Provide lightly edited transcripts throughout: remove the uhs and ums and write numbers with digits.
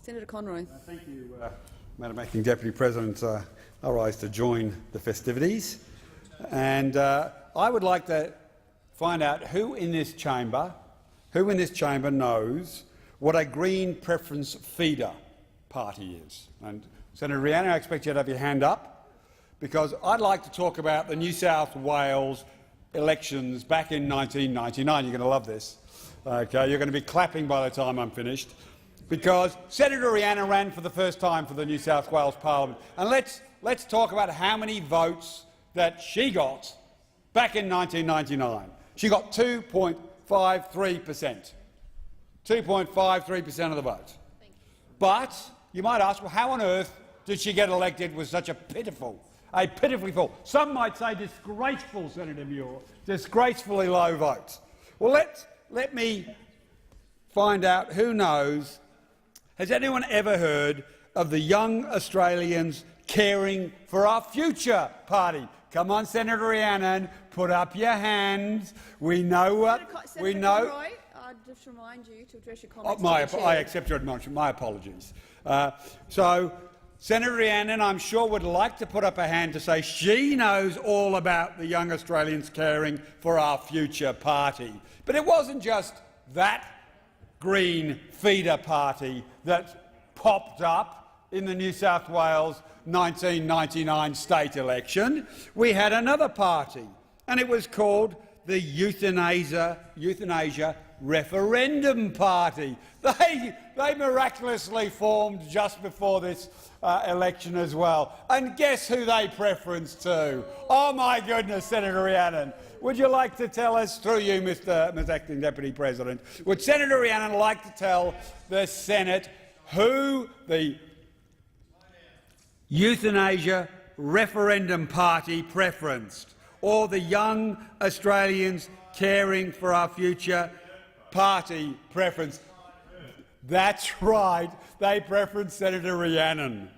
Senator Conroy. Thank you, Madam Acting Deputy President. I rise to join the festivities, and I would like to find out who in this chamber knows what a Green Preference Feeder Party is. And Senator Rhiannon, I expect you to have your hand up, because I'd like to talk about the New South Wales elections back in 1999. You're going to love this. Okay, you're going to be clapping by the time I'm finished, because Senator Rhiannon ran for the first time for the New South Wales Parliament. And let's talk about how many votes that she got back in 1999. She got 2.53%. 2.53% of the vote. But you might ask, well, how on earth did she get elected with such a pitifully full, some might say disgraceful, Senator Muir, disgracefully low vote? Well, let me find out who knows. Has anyone ever heard of the Young Australians Caring for Our Future Party? Come on, Senator Rhiannon, put up your hands. We know what we know. Conroy, I'd just remind you to address your comments. I accept your admonishment. My apologies. So, Senator Rhiannon, I'm sure, would like to put up a hand to say she knows all about the Young Australians Caring for Our Future Party. But it wasn't just that Green feeder party that popped up in the New South Wales 1999 state election. We had another party, and it was called the Euthanasia Referendum Party. They miraculously formed just before this election as well. And guess who they preferenced to? Oh my goodness, Senator Rhiannon. Would you like to tell us, through you, Ms Acting Deputy President, would Senator Rhiannon like to tell the Senate who the Euthanasia Referendum Party preferenced, or the Young Australians Caring for Our Future Party preference? That's right, they preferenced Senator Rhiannon.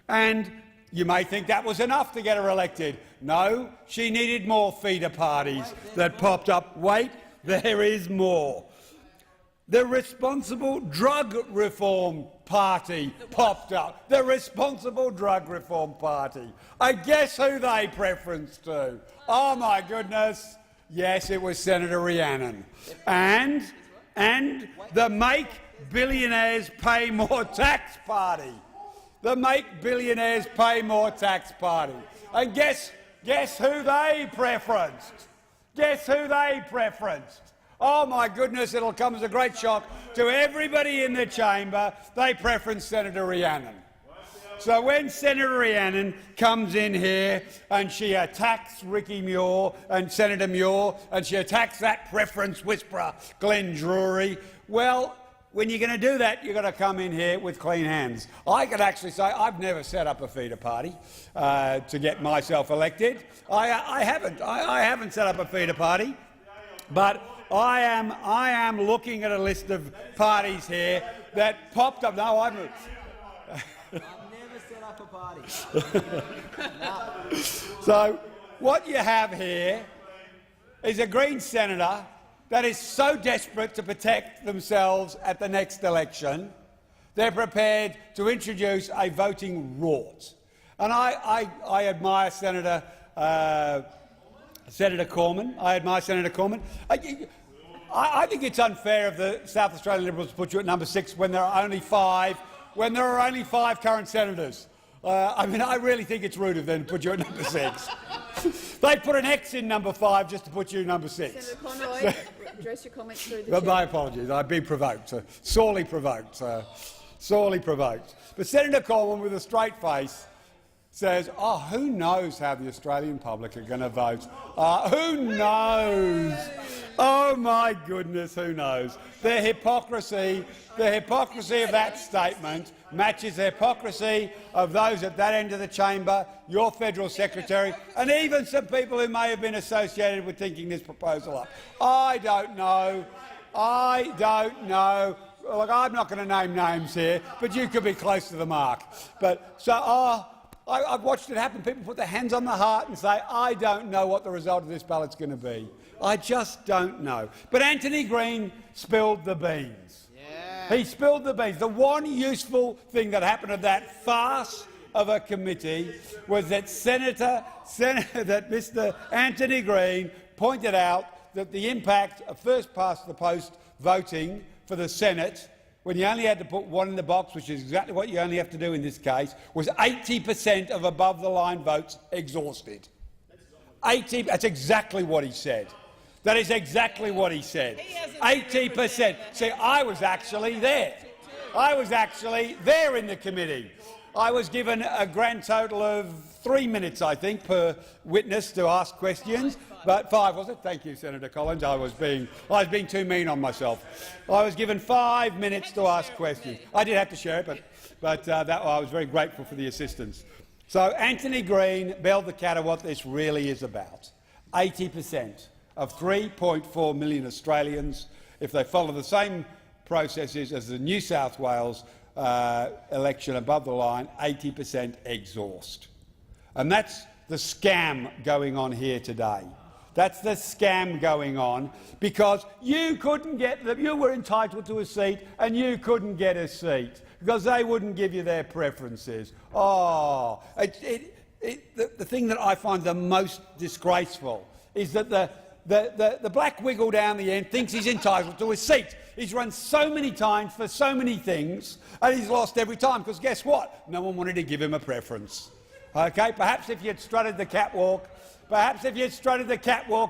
And you may think that was enough to get her elected. No, she needed more feeder parties that popped up. Wait, there is more. The Responsible Drug Reform Party popped up. The Responsible Drug Reform Party. I guess who they preferenced to? Oh my goodness. Yes, it was Senator Rhiannon. And the Make Billionaires Pay More Tax Party. The Make Billionaires Pay More Tax Party. And guess who they preferenced? Guess who they preferenced? Oh my goodness, it'll come as a great shock to everybody in the chamber. They preferenced Senator Rhiannon. So when Senator Rhiannon comes in here and she attacks Ricky Muir and Senator Muir, and she attacks that preference whisperer, Glenn Drury, well, when you're going to do that, you've got to come in here with clean hands. I could actually say I've never set up a feeder party to get myself elected. I haven't set up a feeder party, but I am looking at a list of parties here that popped up. No, I've never set up a party. So what you have here is a Green senator that is so desperate to protect themselves at the next election, they're prepared to introduce a voting rort. And I admire Senator Cormann. I admire Senator Cormann. I think it's unfair of the South Australian Liberals to put you at number 6 when there are only 5. When there are only 5 current senators. I mean, I really think it's rude of them to put you at number 6. They put an X in number 5 just to put you number 6. Senator Conroy, address your comments through the chair. My apologies. I've been provoked, sorely provoked, sorely provoked. But Senator Cormann, with a straight face, says, "Oh, who knows how the Australian public are going to vote? Who knows? Oh my goodness, who knows?" The hypocrisy of that statement matches the hypocrisy of those at that end of the chamber, your federal secretary, and even some people who may have been associated with thinking this proposal up. I don't know. Look, I'm not going to name names here, but you could be close to the mark. But so, I've watched it happen. People put their hands on the heart and say, I don't know what the result of this ballot's going to be. I just don't know. But Anthony Green spilled the beans. Yeah. He spilled the beans. The one useful thing that happened at that farce of a committee was that Mr Anthony Green pointed out that the impact of first past the post voting for the Senate, when you only had to put one in the box, which is exactly what you only have to do in this case, was 80% of above-the-line votes exhausted. 80. That's exactly what he said. That is exactly what he said. 80%. See, I was actually there. I was actually there in the committee. I was given a grand total of 3 minutes, I think, per witness to ask questions. But 5, was it? Thank you, Senator Collins. I was being too mean on myself. I was given 5 minutes to ask questions. I did have to share it, but I was very grateful for the assistance. So Anthony Green bailed the cat of what this really is about. 80% of 3.4 million Australians, if they follow the same processes as the New South Wales election above the line, 80% exhaust. And that's the scam going on here today. That's the scam going on because you couldn't get them. You were entitled to a seat and you couldn't get a seat because they wouldn't give you their preferences. Oh, the thing that I find the most disgraceful is that the black wiggle down the end thinks he's entitled to a seat. He's run so many times for so many things and he's lost every time because guess what? No one wanted to give him a preference. Okay, perhaps if you'd strutted the catwalk,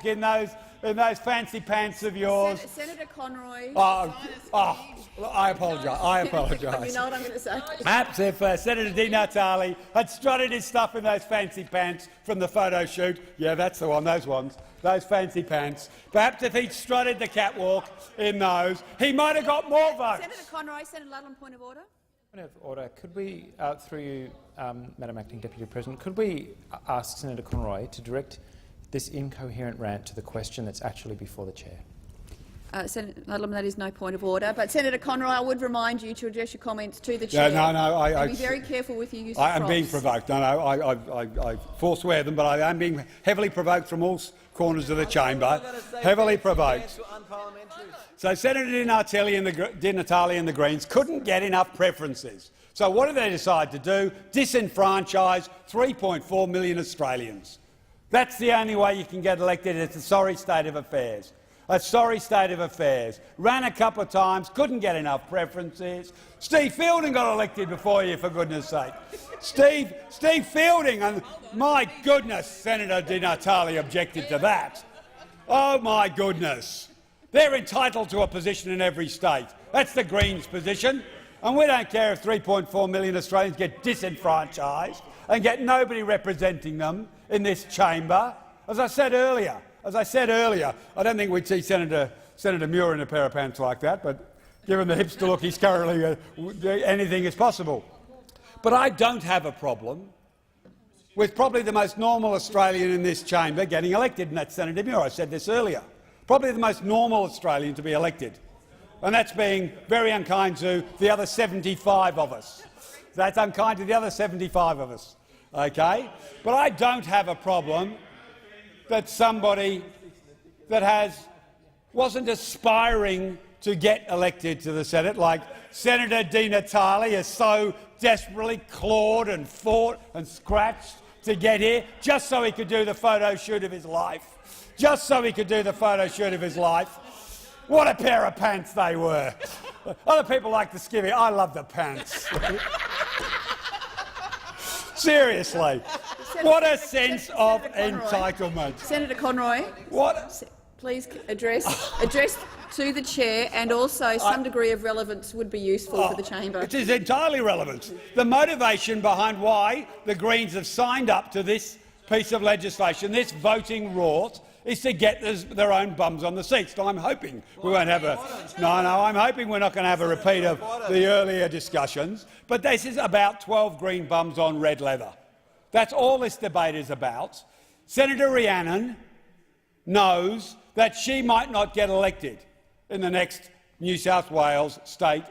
in those fancy pants of yours. Senator Conroy. I apologise. You know what I'm going to say. Perhaps if Senator Di Natale had strutted his stuff in those fancy pants from the photo shoot, yeah, that's the one, those fancy pants. Perhaps if he'd strutted the catwalk in those, he might have got more votes. Senator Conroy, Senator Ludlam, point of order. Point of order. Could we, through you, Madam Acting Deputy President, could we ask Senator Conroy to direct this incoherent rant to the question that's actually before the chair? Senator Ludlam, that is no point of order. But Senator Conroy, I would remind you to address your comments to the chair. No, be very careful with your use of I am props. being provoked. No, I forswear them, but I am being heavily provoked from all corners of the chamber. Heavily provoked. So Senator Di Natale and the Greens couldn't get enough preferences. So what did they decide to do? Disenfranchise 3.4 million Australians. That's the only way you can get elected. It's a sorry state of affairs. A sorry state of affairs. Ran a couple of times, couldn't get enough preferences. Steve Fielding got elected before you, for goodness sake. Steve Fielding, and my goodness, Senator Di Natale objected to that. Oh my goodness. They're entitled to a position in every state. That's the Greens' position. And we don't care if 3.4 million Australians get disenfranchised and get nobody representing them in this chamber. As I said earlier, I don't think we'd see Senator Muir in a pair of pants like that, but given the hipster look he's currently, anything is possible. But I don't have a problem with probably the most normal Australian in this chamber getting elected, and that's Senator Muir. I said this earlier. Probably the most normal Australian to be elected. And that's being very unkind to the other 75 of us. That's unkind to the other 75 of us. Okay? But I don't have a problem that somebody that wasn't aspiring to get elected to the Senate, like Senator Di Natale, has so desperately clawed and fought and scratched to get here just so he could do the photo shoot of his life. Just so he could do the photo shoot of his life. What a pair of pants they were. Other people like the skivvy. I love the pants. Seriously. What a sense of entitlement. Senator Conroy, please address to the chair, and also some degree of relevance would be useful for the chamber. It is entirely relevant. The motivation behind why the Greens have signed up to this piece of legislation, this voting rort, is to get their own bums on the seats. So I'm hoping we won't have I'm hoping we're not going to have a repeat of the earlier discussions. But this is about 12 green bums on red leather. That's all this debate is about. Senator Rhiannon knows that she might not get elected in the next New South Wales state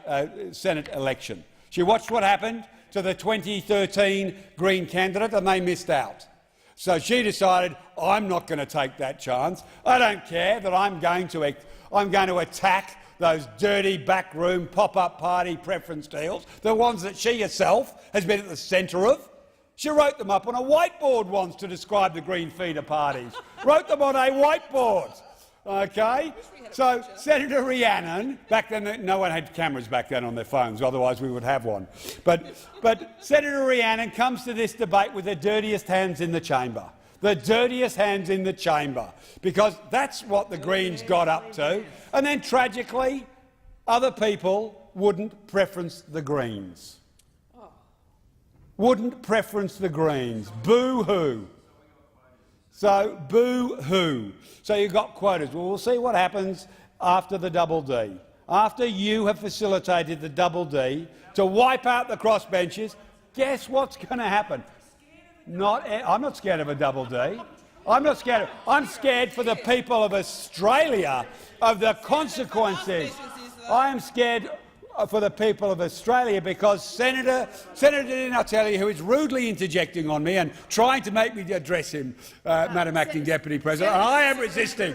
Senate election. She watched what happened to the 2013 Green candidate and they missed out. So she decided, I'm not going to take that chance. I don't care that I'm going to attack those dirty backroom pop-up party preference deals, the ones that she herself has been at the centre of. She wrote them up on a whiteboard once to describe the green feeder parties. Wrote them on a whiteboard. Okay? So Senator Rhiannon, back then no one had cameras back then on their phones, otherwise we would have one. But Senator Rhiannon comes to this debate with the dirtiest hands in the chamber. The dirtiest hands in the chamber, because that's what the Greens got up to. And then tragically, other people wouldn't preference the Greens. Wouldn't preference the Greens. Boo-hoo. So, boo-hoo. So you've got quotas. Well, we'll see what happens after the double D. After you have facilitated the double D to wipe out the crossbenchers, guess what's going to happen? I'm not scared of a double D. I'm scared for the people of Australia of the consequences. I am scared for the people of Australia because Senator Di Natale, who is rudely interjecting on me and trying to make me address him, Madam Acting Deputy President, and I am resisting.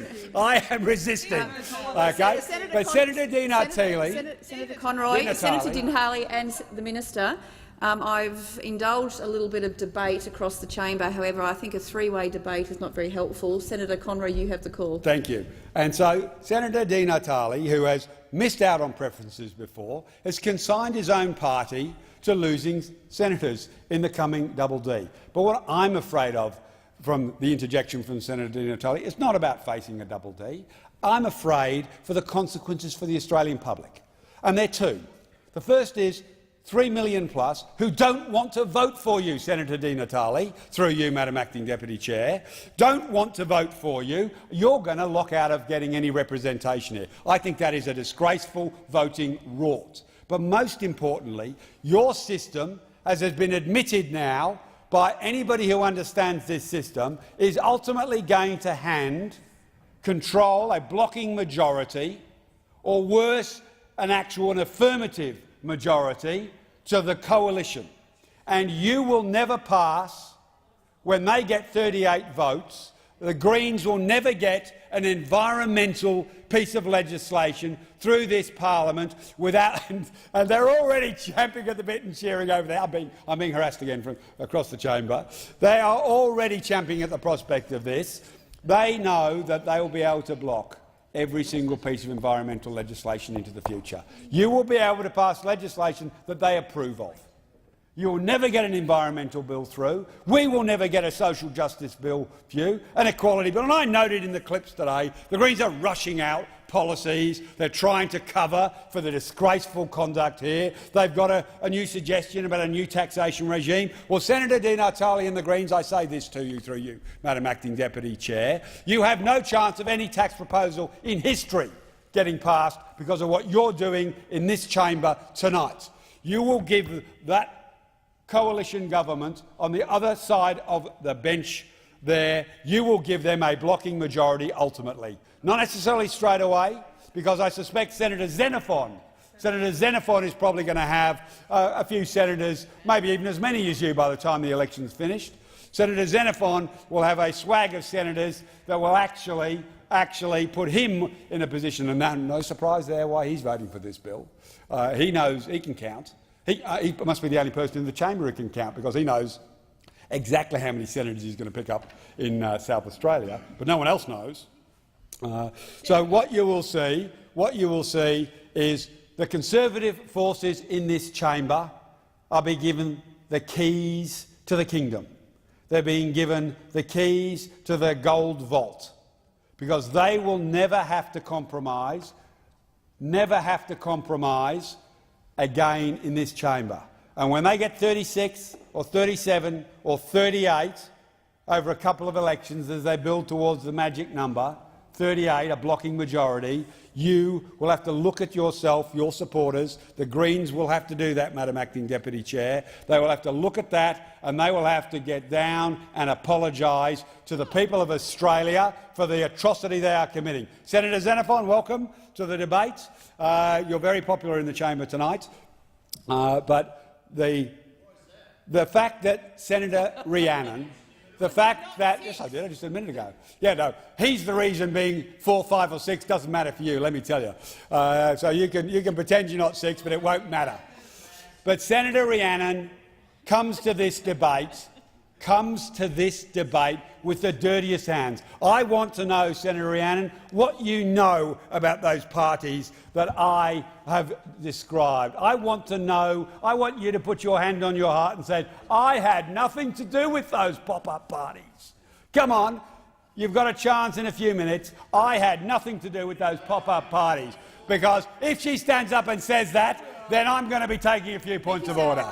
Okay, but Senator Di Natale, Senator Conroy, Senator Di Natale, and the Minister. I've indulged a little bit of debate across the chamber. However, I think a three-way debate is not very helpful. Senator Conroy, you have the call. Thank you. And so Senator Di Natale, who has missed out on preferences before, has consigned his own party to losing senators in the coming double D. But what I'm afraid of from the interjection from Senator Di Natale, it's not about facing a double D. I'm afraid for the consequences for the Australian public. And they're two. The first is 3 million plus who don't want to vote for you, Senator Di Natale, through you, Madam Acting Deputy Chair, don't want to vote for you. You're going to lock out of getting any representation here. I think that is a disgraceful voting rort. But most importantly, your system, as has been admitted now by anybody who understands this system, is ultimately going to hand control, a blocking majority, or worse, an affirmative majority to the coalition. And you will never pass when they get 38 votes. The Greens will never get an environmental piece of legislation through this parliament without, and they're already champing at the bit and cheering over there. I'm being harassed again from across the chamber. They are already champing at the prospect of this. They know that they will be able to block every single piece of environmental legislation into the future. You will be able to pass legislation that they approve of. You will never get an environmental bill through. We will never get a social justice bill through, an equality bill. And I noted in the clips today the Greens are rushing out policies. They're trying to cover for the disgraceful conduct here. They've got a new suggestion about a new taxation regime. Well, Senator Di Natale and the Greens, I say this to you through you, Madam Acting Deputy Chair, you have no chance of any tax proposal in history getting passed because of what you're doing in this chamber tonight. You will give that coalition government on the other side of the bench there, you will give them a blocking majority ultimately. Not necessarily straight away, because I suspect Senator Xenophon is probably going to have a few senators, maybe even as many as you by the time the election's finished. Senator Xenophon will have a swag of senators that will actually put him in a position, and no surprise there why he's voting for this bill. He knows he can count. He must be the only person in the chamber who can count, because he knows exactly how many senators he's going to pick up in South Australia, but no one else knows. So what you will see is the Conservative forces in this chamber are being given the keys to the kingdom. They're being given the keys to the gold vault, because they will never have to compromise again in this chamber. And when they get 36 or 37 or 38 over a couple of elections as they build towards the magic number, 38, a blocking majority, you will have to look at yourself, your supporters. The Greens will have to do that, Madam Acting Deputy Chair. They will have to look at that, and they will have to get down and apologise to the people of Australia for the atrocity they are committing. Senator Xenophon, welcome to the debate. You're very popular in the chamber tonight, but the fact that Senator Rhiannon the fact that— yes, I did, just a minute ago. Yeah, no, he's the reason being 4, 5 or 6 doesn't matter for you, let me tell you. So you can pretend you're not 6, but it won't matter. But Senator Rhiannon comes to this debate with the dirtiest hands. I want to know, Senator Rhiannon, what you know about those parties that I have described. I want to know. I want you to put your hand on your heart and say, I had nothing to do with those pop-up parties. Come on, you've got a chance in a few minutes. I had nothing to do with those pop-up parties. Because if she stands up and says that, then I'm going to be taking a few points of order.